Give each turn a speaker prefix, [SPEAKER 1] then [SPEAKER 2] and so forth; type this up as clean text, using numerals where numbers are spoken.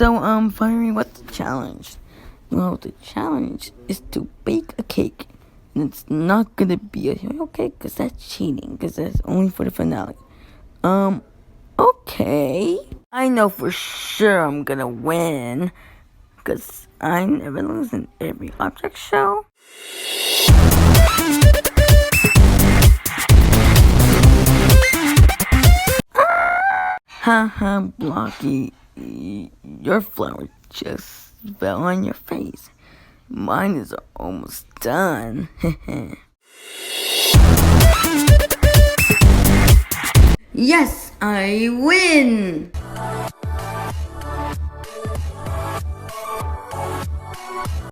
[SPEAKER 1] Fiery, what's the challenge? Well, the challenge is to bake a cake. And it's not gonna be a Yoyle cake, because that's cheating, because that's only for the finale. Okay. I know for sure I'm gonna win, because I never lose in every object show. Haha, Blocky, your flower just fell on your face. Mine is almost done. Yes, I win!